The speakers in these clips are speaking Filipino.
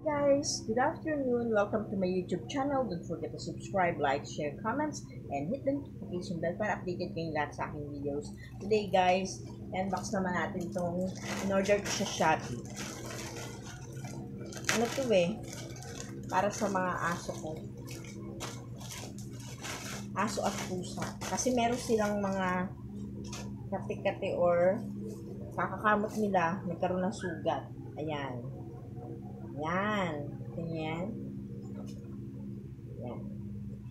Guys, good afternoon. Welcome to my YouTube channel. Don't forget to subscribe, like, share, comments, and hit the notification bell para updated kayong lahat sa aking videos. Today guys, unbox naman natin itong in-order ko sa Shopee. Ano to para sa mga aso ko. Aso at pusa. Kasi meron silang mga kati-kati or kakakamot nila, nagkaroon ng sugat. Ayan. Yan. Ganyan. Yan.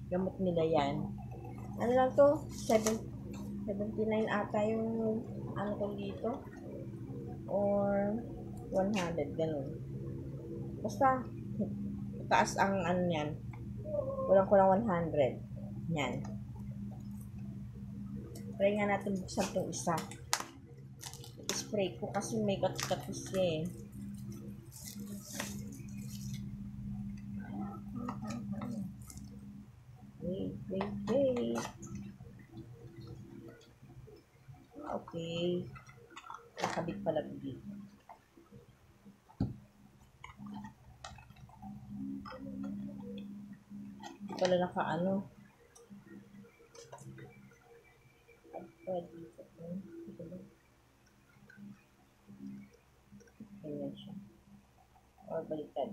Gamot nila yan. Ano lang to? 79 ata yung ano ko dito. Or 100. Ganun. Basta, taas ang ano yan. Kulang 100. Yan. Try nga natin buksan itong isa. Spray ko kasi may katis eh. Wait. Okay. Nakabit pala dito. Hindi pala nakaano. Dito. Ganyan siya. Or baliktad.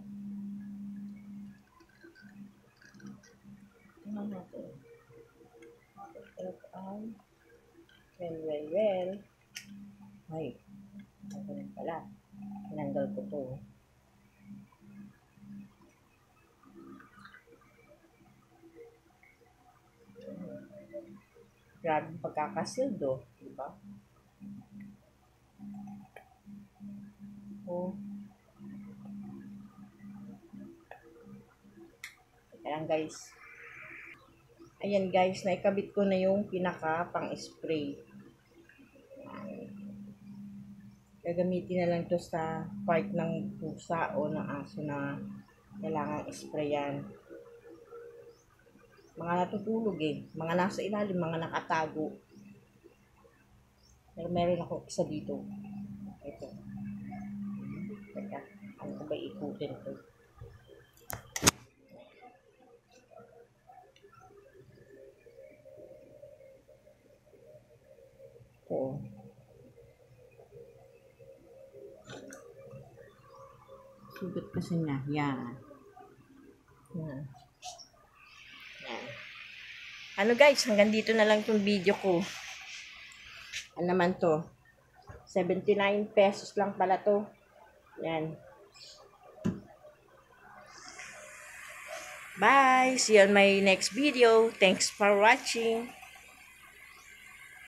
Tingnan natin. Well. Ay, ganun pala. Tinanggal ko to. Grabe pagkakasildo, di ba? Oh. Ayan guys. Ayan guys, naikabit ko na yung pinaka pang spray. Gagamitin na lang to sa part ng pusa o ng aso na kailangang sprayan. Mga natutulog mga nasa ilalim, mga nakatago. Pero meron ako isa dito. Ito. Teka, ano ko ba ikutin to? Ito. Sugat kasi niya. Yan. Ano guys, hanggang dito na lang itong video ko. Ano naman to? 79 pesos lang pala to. Yan. Bye! See you on my next video. Thanks for watching.